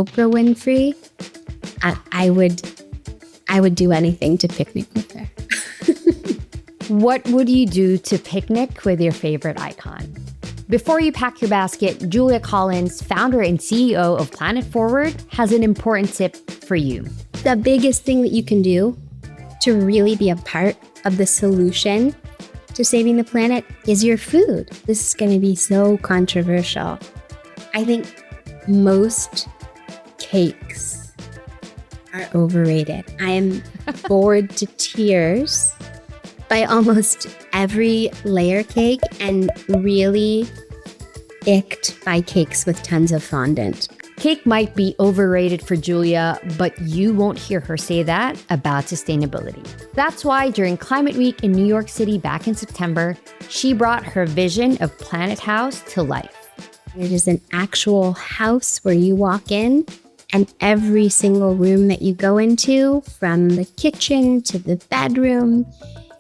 Oprah Winfrey, I would do anything to picnic with her. What would you do to picnic with your favorite icon? Before you pack your basket, Julia Collins, founder and CEO of Planet FWD, has an important tip for you. The biggest thing that you can do to really be a part of the solution to saving the planet is your food. This is going to be so controversial. I think most cakes are overrated. I am bored to tears by almost every layer cake and really icked by cakes with tons of fondant. Cake might be overrated for Julia, but you won't hear her say that about sustainability. That's why during Climate Week in New York City back in September, she brought her vision of Planet House to life. It is an actual house where you walk in, and every single room that you go into, from the kitchen to the bedroom,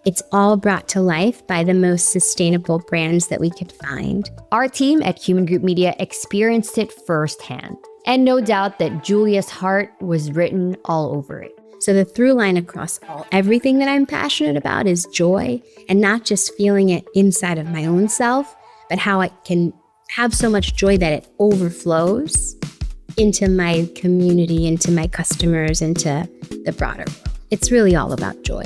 it's all brought to life by the most sustainable brands that we could find. Our team at Hueman Group Media experienced it firsthand. And no doubt that Julia's heart was written all over it. So the through line across everything that I'm passionate about is joy, and not just feeling it inside of my own self, but how I can have so much joy that it overflows into my community, into my customers, into the broader world. It's really all about joy.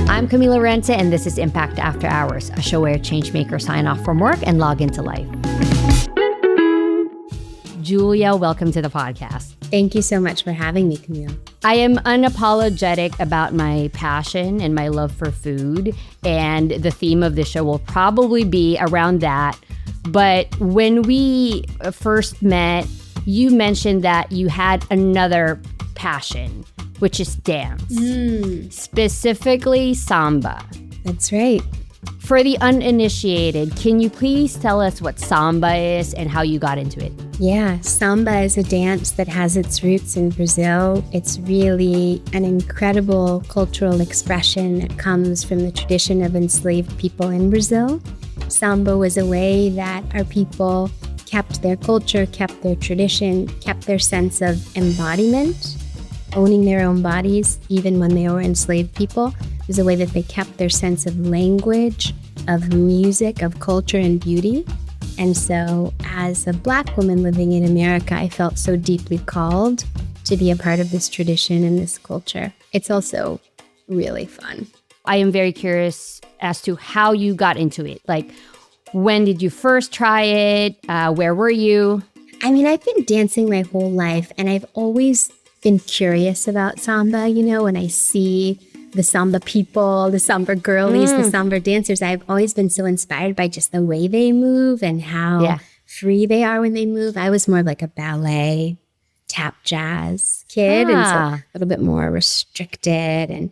I'm Camila Renta, and this is Impact After Hours, a show where changemakers sign off from work and log into life. Julia, welcome to the podcast. Thank you so much for having me, Camille. I am unapologetic about my passion and my love for food, and the theme of the show will probably be around that. But when we first met, you mentioned that you had another passion, which is dance, specifically samba. That's right. For the uninitiated, can you please tell us what samba is and how you got into it? Yeah, samba is a dance that has its roots in Brazil. It's really an incredible cultural expression that comes from the tradition of enslaved people in Brazil. Samba was a way that our people kept their culture, kept their tradition, kept their sense of embodiment, owning their own bodies, even when they were enslaved people. It was a way that they kept their sense of language, of music, of culture and beauty. And so as a Black woman living in America, I felt so deeply called to be a part of this tradition and this culture. It's also really fun. I am very curious as to how you got into it. Like, when did you first try it? Where were you? I mean, I've been dancing my whole life, and I've always been curious about samba. You know, when I see the samba people, the samba girlies, the samba dancers, I've always been so inspired by just the way they move and how free they are when they move. I was more like a ballet, tap jazz kid, and so a little bit more restricted. And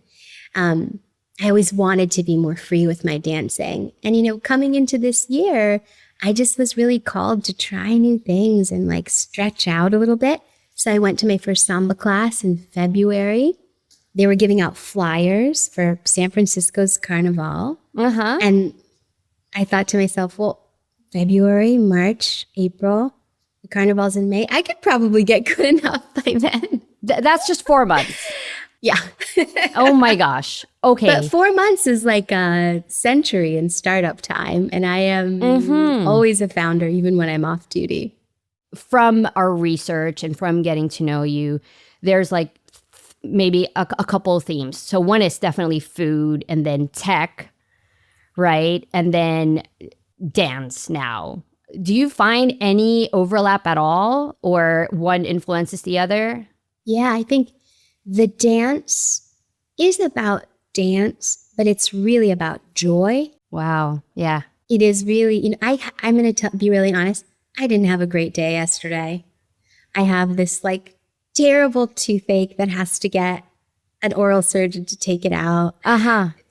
I always wanted to be more free with my dancing. And, you know, coming into this year, I just was really called to try new things and like stretch out a little bit. So I went to my first samba class in February. They were giving out flyers for San Francisco's Carnival. And I thought to myself, well, February, March, April, the Carnival's in May. I could probably get good enough by then. That's just 4 months. Yeah. Oh my gosh. Okay. But 4 months is like a century in startup time. And I am always a founder, even when I'm off duty. From our research and from getting to know you, there's like maybe a couple of themes. So one is definitely food, and then tech, right? And then dance now. Do you find any overlap at all, or one influences the other? Yeah, I think the dance is about dance, but it's really about joy. Wow. Yeah. It is really, you know, I'm going to be really honest. I didn't have a great day yesterday. I have this like terrible toothache that has to get an oral surgeon to take it out.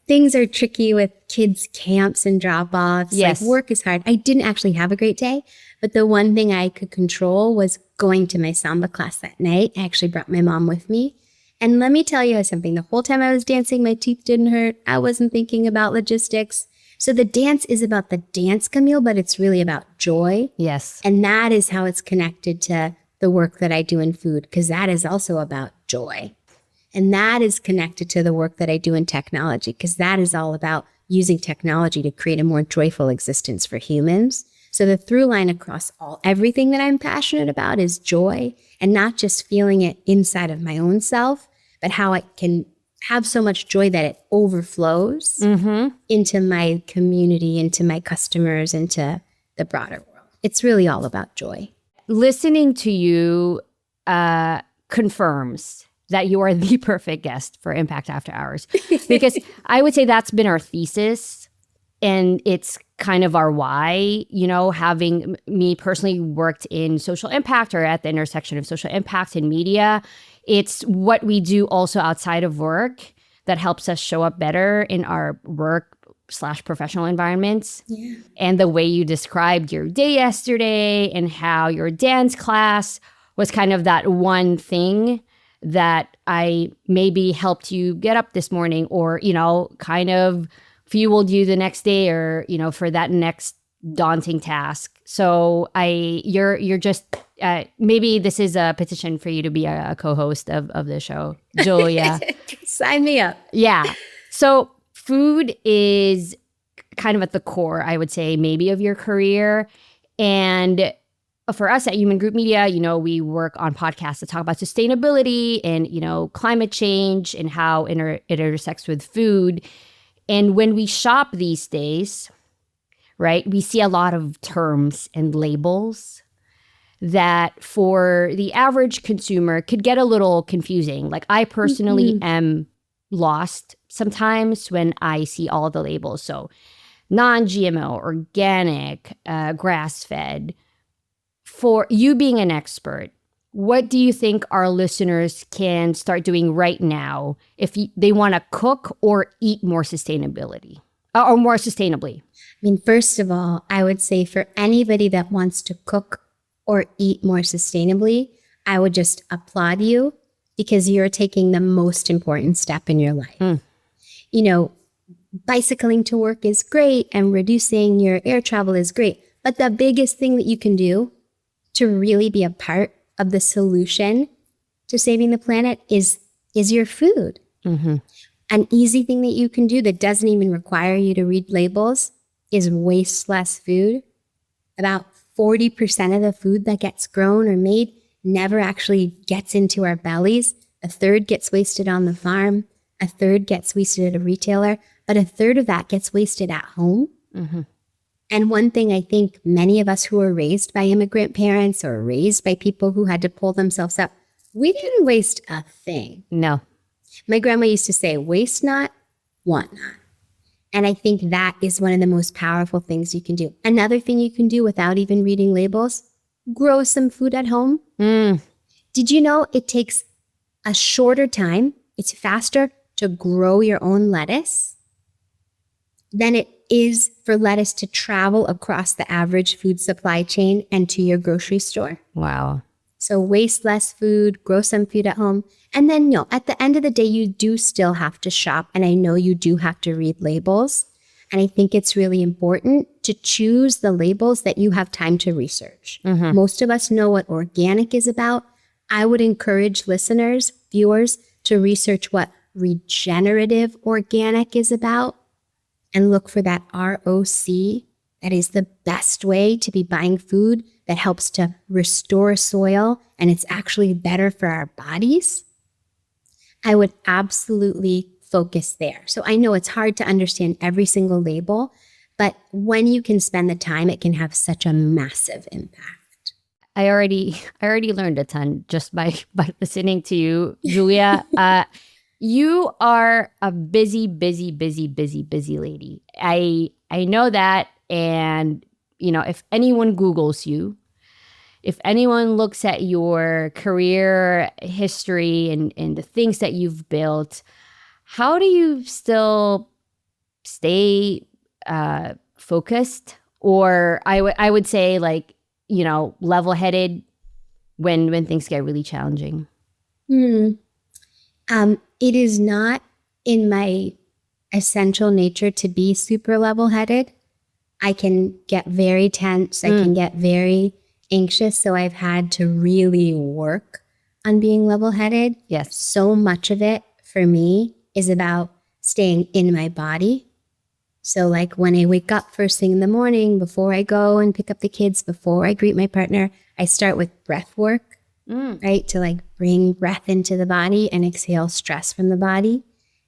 Things are tricky with kids' camps and drop-offs. Yes. Like, work is hard. I didn't actually have a great day, but the one thing I could control was going to my samba class that night. I actually brought my mom with me. And let me tell you something. The whole time I was dancing, my teeth didn't hurt. I wasn't thinking about logistics. So the dance is about the dance, Camille, but it's really about joy. Yes. And that is how it's connected to the work that I do in food, because that is also about joy. And that is connected to the work that I do in technology, because that is all about using technology to create a more joyful existence for humans. So the through line across everything that I'm passionate about is joy, and not just feeling it inside of my own self, but how I can have so much joy that it overflows into my community, into my customers, into the broader world. It's really all about joy. Listening to you confirms that you are the perfect guest for Impact After Hours, because I would say that's been our thesis, and it's kind of our why. You know, having me personally worked in social impact, or at the intersection of social impact and media, it's what we do also outside of work that helps us show up better in our work/professional environments. Yeah. And the way you described your day yesterday and how your dance class was kind of that one thing that I maybe helped you get up this morning, or, you know, kind of fueled you the next day, or, you know, for that next daunting task. So you're just, maybe this is a petition for you to be a co-host of the show, Julia. Sign me up. Yeah. So food is kind of at the core, I would say, maybe of your career. And for us at Hueman Group Media, you know, we work on podcasts that talk about sustainability and, you know, climate change and how it intersects with food. And when we shop these days, right, we see a lot of terms and labels that for the average consumer could get a little confusing. Like, I personally am lost sometimes when I see all the labels. So non-GMO, organic, grass-fed. For you being an expert, what do you think our listeners can start doing right now if they want to cook or eat more sustainably? I mean, first of all, I would say for anybody that wants to cook or eat more sustainably, I would just applaud you, because you're taking the most important step in your life. You know, bicycling to work is great and reducing your air travel is great. But the biggest thing that you can do to really be a part of the solution to saving the planet is your food. An easy thing that you can do that doesn't even require you to read labels is waste less food. About 40% of the food that gets grown or made never actually gets into our bellies. A third gets wasted on the farm. A third gets wasted at a retailer. But a third of that gets wasted at home. And one thing I think many of us who were raised by immigrant parents or raised by people who had to pull themselves up, we didn't waste a thing. No. My grandma used to say, waste not, want not. And I think that is one of the most powerful things you can do. Another thing you can do without even reading labels, grow some food at home. Did you know it takes a shorter time, it's faster to grow your own lettuce than it is for lettuce to travel across the average food supply chain and to your grocery store? Wow. So waste less food, grow some food at home. And then, you know, at the end of the day, you do still have to shop. And I know you do have to read labels. And I think it's really important to choose the labels that you have time to research. Most of us know what organic is about. I would encourage listeners, viewers, to research what regenerative organic is about and look for that ROC. That is the best way to be buying food that helps to restore soil, and it's actually better for our bodies. I would absolutely focus there. So I know it's hard to understand every single label, but when you can spend the time, it can have such a massive impact. I already learned a ton just by listening to you, Julia. You are a busy lady. I know that. And, you know, if anyone Googles you, if anyone looks at your career history and the things that you've built, how do you still stay focused? Or I would say, like, you know, level-headed when things get really challenging? It is not in my essential nature to be super level-headed. I can get very tense. I can get very anxious. So I've had to really work on being level-headed. Yes. So much of it for me is about staying in my body. So like when I wake up first thing in the morning, before I go and pick up the kids, before I greet my partner, I start with breath work, right? To like bring breath into the body and exhale stress from the body.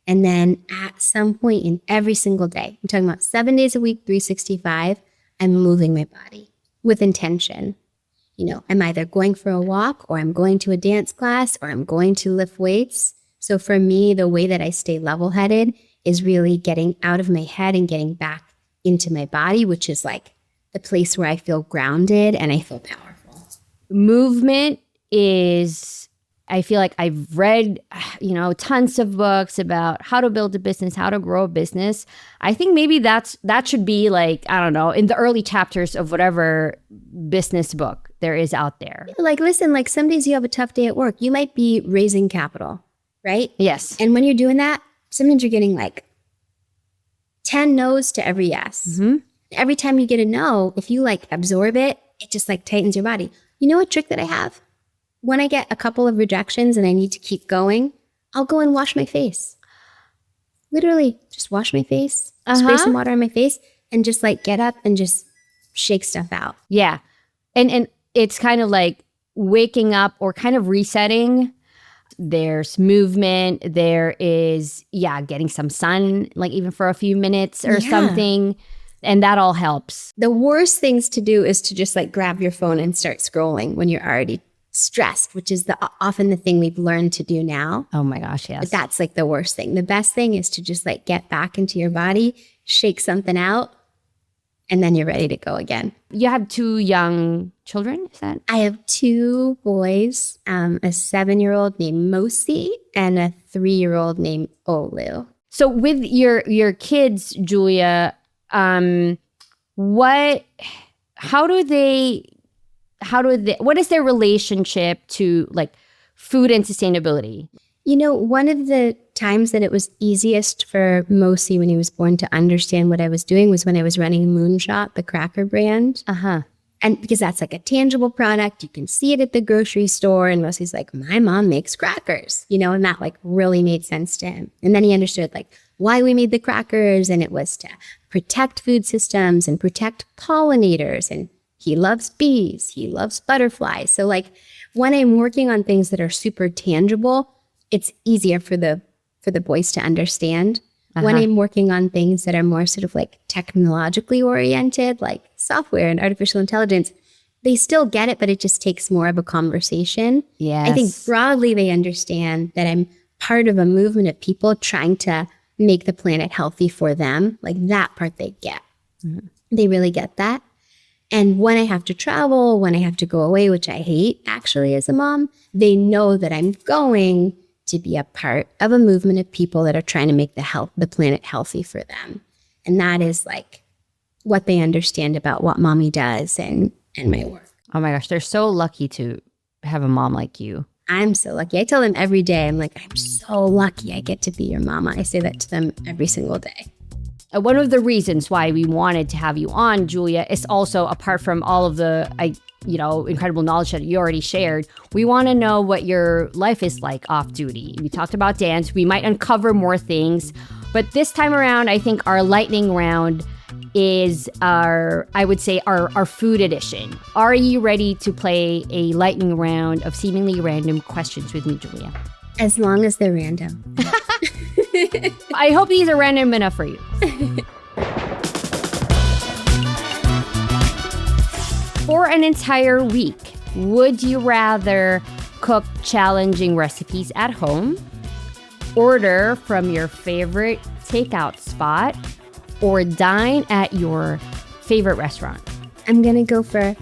And then at some point in every single day, I'm talking about 7 days a week, 365, I'm moving my body with intention. You know, I'm either going for a walk or I'm going to a dance class or I'm going to lift weights. So for me, the way that I stay level-headed is really getting out of my head and getting back into my body, which is like the place where I feel grounded and I feel powerful. Movement is, I feel like I've read, tons of books about how to build a business, how to grow a business. I think maybe that should be like, I don't know, in the early chapters of whatever business book there is out there. Like, listen, like some days you have a tough day at work. You might be raising capital, right? Yes. And when you're doing that, sometimes you're getting like 10 no's to every yes. Mm-hmm. Every time you get a no, if you like absorb it, it just like tightens your body. You know what trick that I have? When I get a couple of rejections and I need to keep going, I'll go and wash my face. Literally just wash my face, spray some water on my face, and just like get up and just shake stuff out. Yeah. And it's kind of like waking up or kind of resetting. There's movement. There is, getting some sun, like even for a few minutes or something. And that all helps. The worst things to do is to just like grab your phone and start scrolling when you're already stressed, which is often the thing we've learned to do now. Oh my gosh, yes. But that's like the worst thing. The best thing is to just like get back into your body, shake something out, and then you're ready to go again. You have 2 young children, is that? I have 2 boys, a 7-year-old named Mosi and a 3-year-old named Olu. So with your kids, Julia, what is their relationship to like food and sustainability? You know, one of the times that it was easiest for Mosi when he was born to understand what I was doing was when I was running MoonShot, the cracker brand. And because that's like a tangible product, you can see it at the grocery store. And Mosi's like, my mom makes crackers, and that like really made sense to him. And then he understood like why we made the crackers, and it was to protect food systems and protect pollinators. And he loves bees, he loves butterflies. So like when I'm working on things that are super tangible, it's easier for the boys to understand. When I'm working on things that are more sort of like technologically oriented, like software and artificial intelligence, they still get it, but it just takes more of a conversation. Yes. I think broadly they understand that I'm part of a movement of people trying to make the planet healthy for them. Like that part they get. They really get that. And when I have to travel, when I have to go away, which I hate actually as a mom, they know that I'm going to be a part of a movement of people that are trying to make the planet healthy for them. And that is like what they understand about what mommy does and my work. Oh my gosh, they're so lucky to have a mom like you. I'm so lucky. I tell them every day, I'm like, I'm so lucky I get to be your mama. I say that to them every single day. One of the reasons why we wanted to have you on, Julia, is also apart from all of the incredible knowledge that you already shared, we want to know what your life is like off duty. We talked about dance. We might uncover more things, but this time around, I think our lightning round is our food edition. Are you ready to play a lightning round of seemingly random questions with me, Julia? As long as they're random. I hope these are random enough for you. For an entire week, would you rather cook challenging recipes at home, order from your favorite takeout spot, or dine at your favorite restaurant? I'm going to go for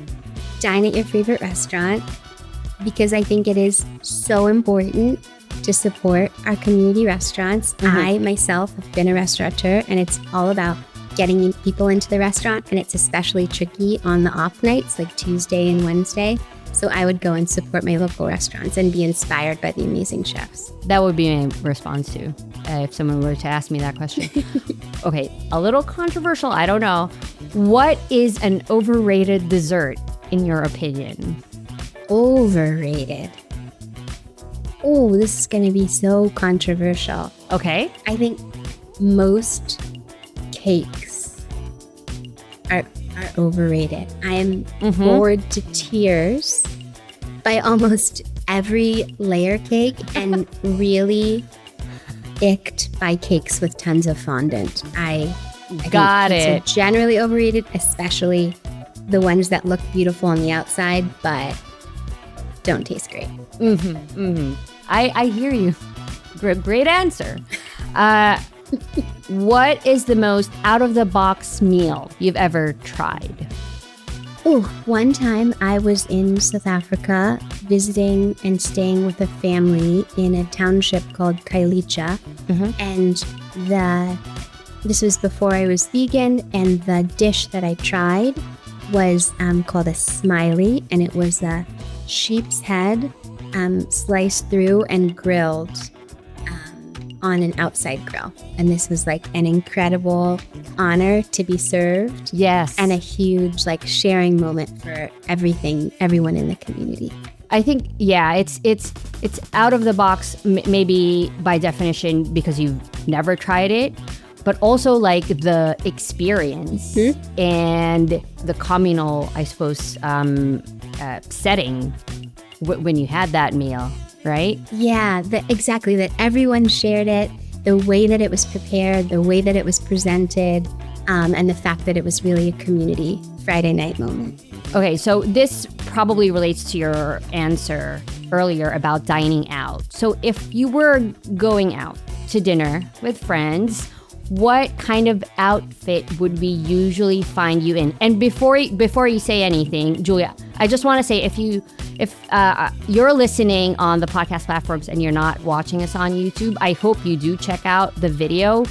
dine at your favorite restaurant because I think it is so important to support our community restaurants. I myself have been a restaurateur, and it's all about getting people into the restaurant, and it's especially tricky on the off nights like Tuesday and Wednesday. So I would go and support my local restaurants and be inspired by the amazing chefs. That would be my response too, if someone were to ask me that question. Okay, a little controversial, I don't know. What is an overrated dessert in your opinion? Overrated. Oh, this is going to be so controversial. Okay. I think most cakes are overrated. I am bored to tears by almost every layer cake and really icked by cakes with tons of fondant. I Got think it. It's generally overrated, especially the ones that look beautiful on the outside but don't taste great. I hear you. Great answer. What is the most out-of-the-box meal you've ever tried? Oh, one time I was in South Africa visiting and staying with a family in a township called Kailicha. And this was before I was vegan, and the dish that I tried was called a smiley, and it was a sheep's head sliced through and grilled on an outside grill. And this was like an incredible honor to be served. Yes. And a huge like sharing moment for everyone in the community. I think, yeah, it's out of the box, maybe by definition because you've never tried it, but also like the experience and the communal, I suppose, setting when you had that meal, right? Yeah, exactly. That everyone shared it, the way that it was prepared, the way that it was presented, and the fact that it was really a community Friday night moment. Okay, so this probably relates to your answer earlier about dining out. So if you were going out to dinner with friends, what kind of outfit would we usually find you in? And before you say anything, Julia, I just want to say if you're listening on the podcast platforms and you're not watching us on YouTube, I hope you do check out the video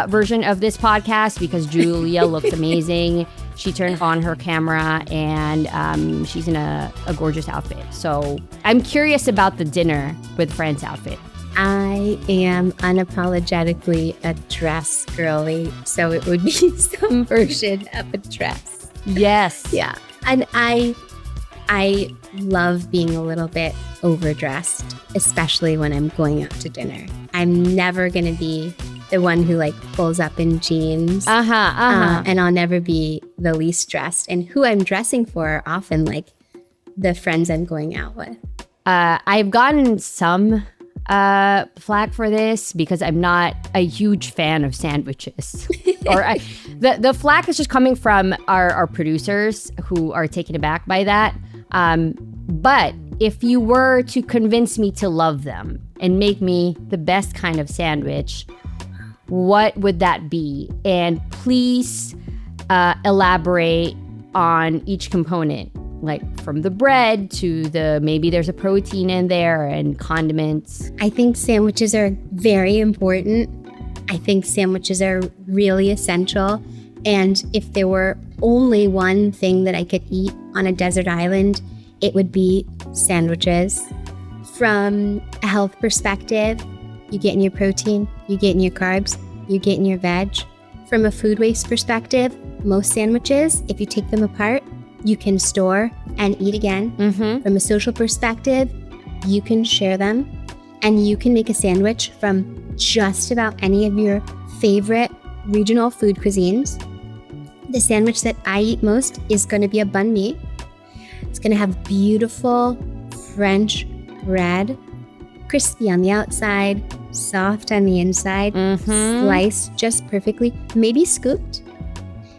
version of this podcast because Julia looks amazing. She turned on her camera and she's in a gorgeous outfit. So I'm curious about the dinner with friends outfit. I am unapologetically a dress girly, so it would be some version of a dress. Yes. Yeah. And I love being a little bit overdressed, especially when I'm going out to dinner. I'm never going to be the one who like pulls up in jeans. And I'll never be the least dressed. And who I'm dressing for are often like the friends I'm going out with. I've gotten some flack for this because I'm not a huge fan of sandwiches. The flack is just coming from our producers who are taken aback by that. But if you were to convince me to love them and make me the best kind of sandwich, what would that be? And please elaborate on each component, like from the bread to maybe there's a protein in there and condiments. I think sandwiches are very important. I think sandwiches are really essential. And if there were only one thing that I could eat on a desert island, it would be sandwiches. From a health perspective, you get in your protein, you get in your carbs, you get in your veg. From a food waste perspective, most sandwiches, if you take them apart, you can store and eat again. From a social perspective, you can share them and you can make a sandwich from just about any of your favorite regional food cuisines. The sandwich that I eat most is going to be a banh mi. It's going to have beautiful French bread, crispy on the outside, soft on the inside, sliced just perfectly, maybe scooped.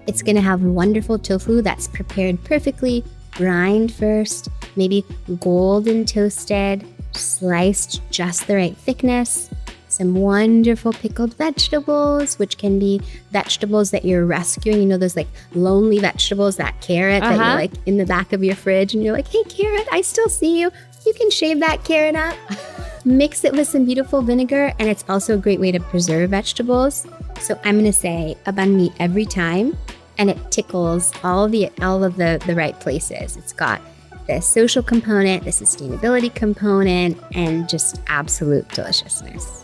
It's going to have wonderful tofu that's prepared perfectly, brined first, maybe golden toasted, sliced just the right thickness. Some wonderful pickled vegetables, which can be vegetables that you're rescuing. You know, those like lonely vegetables, that carrot that you're like in the back of your fridge and you're like, hey, carrot, I still see you. You can shave that carrot up. Mix it with some beautiful vinegar, and it's also a great way to preserve vegetables. So I'm going to say a banh mi every time, and it tickles all of the right places. It's got the social component, the sustainability component, and just absolute deliciousness.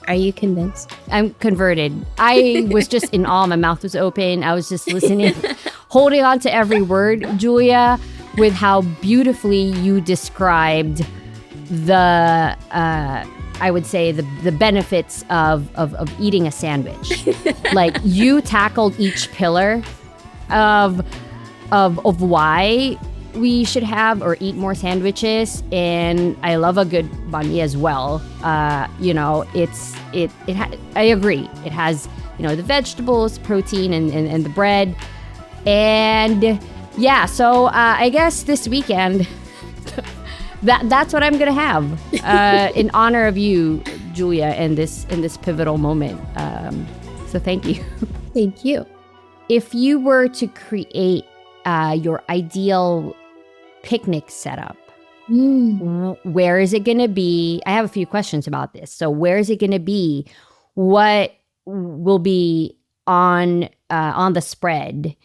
Are you convinced? I'm converted. I was just in awe. My mouth was open. I was just listening, holding on to every word, Julia, with how beautifully you described the, I would say, the benefits of eating a sandwich. Like, you tackled each pillar of why we should have or eat more sandwiches, and I love a good banh mi as well. I agree. It has, the vegetables, protein, and the bread, and yeah. So I guess this weekend, that's what I'm gonna have in honor of you, Julia, in this pivotal moment. So thank you. Thank you. If you were to create your ideal picnic setup, where is it going to be? I have a few questions about this. So where is it going to be? What will be on the spread?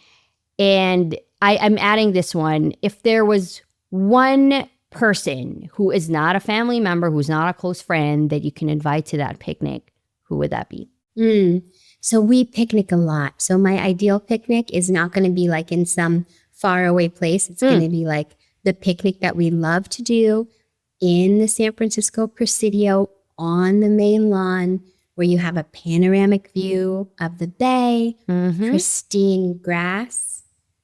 And I'm adding this one. If there was one person who is not a family member, who's not a close friend that you can invite to that picnic, who would that be? So we picnic a lot. So my ideal picnic is not going to be like in some faraway place. It's going to be like the picnic that we love to do in the San Francisco Presidio on the main lawn, where you have a panoramic view of the bay, pristine grass.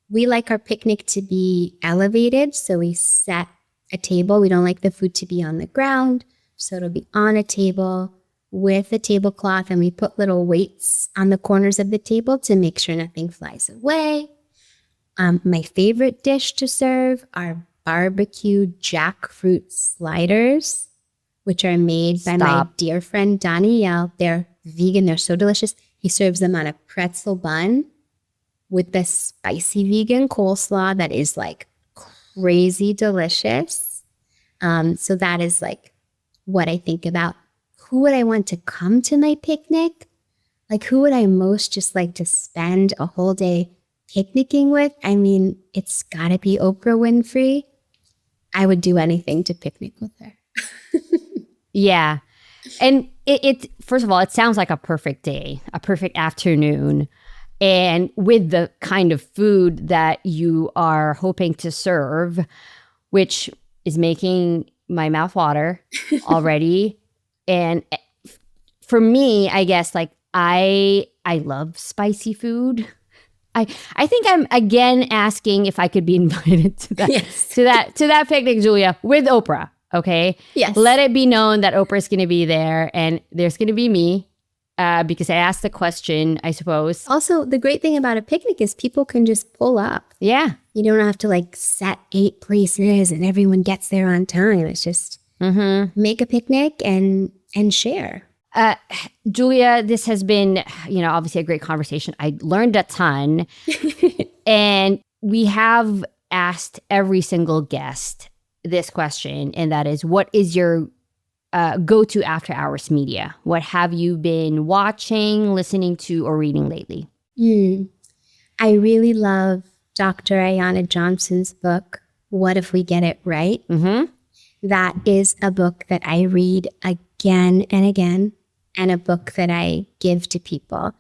We like our picnic to be elevated, so we set a table. We don't like the food to be on the ground, so it'll be on a table with a tablecloth, and we put little weights on the corners of the table to make sure nothing flies away. My favorite dish to serve are barbecue jackfruit sliders, which are made by my dear friend Danielle. They're vegan. They're so delicious. He serves them on a pretzel bun with the spicy vegan coleslaw that is like crazy delicious. So that is like what I think about. Who would I want to come to my picnic? Like, who would I most just like to spend a whole day picnicking with? I mean, it's gotta be Oprah Winfrey. I would do anything to picnic with her. Yeah. And it first of all, it sounds like a perfect day, a perfect afternoon. And with the kind of food that you are hoping to serve, which is making my mouth water already. And for me, I guess, like, I love spicy food. I think I'm again asking if I could be invited to that to that picnic, Julia, with Oprah. Okay. Yes. Let it be known that Oprah's going to be there, and there's going to be me because I asked the question, I suppose. Also, the great thing about a picnic is people can just pull up. Yeah. You don't have to like set 8 places and everyone gets there on time. It's just make a picnic and share. Julia, this has been, obviously a great conversation. I learned a ton. And we have asked every single guest this question, and that is, what is your go-to after-hours media? What have you been watching, listening to, or reading lately? I really love Dr. Ayana Johnson's book, What If We Get It Right? That is a book that I read again and again, and a book that I give to people.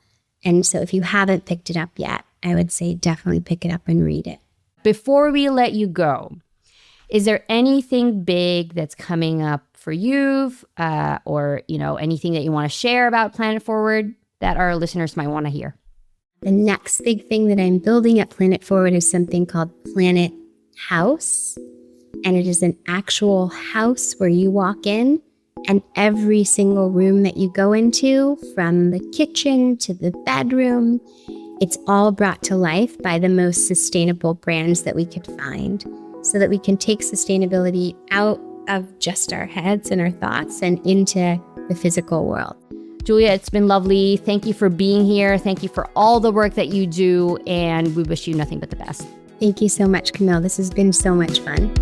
And so if you haven't picked it up yet, I would say definitely pick it up and read it. Before we let you go, is there anything big that's coming up for you or, anything that you want to share about Planet Forward that our listeners might want to hear? The next big thing that I'm building at Planet Forward is something called Planet House. And it is an actual house where you walk in, and every single room that you go into, from the kitchen to the bedroom, it's all brought to life by the most sustainable brands that we could find, so that we can take sustainability out of just our heads and our thoughts and into the physical world. Julia, it's been lovely. Thank you for being here. Thank you for all the work that you do, and we wish you nothing but the best. Thank you so much, Camille. This has been so much fun.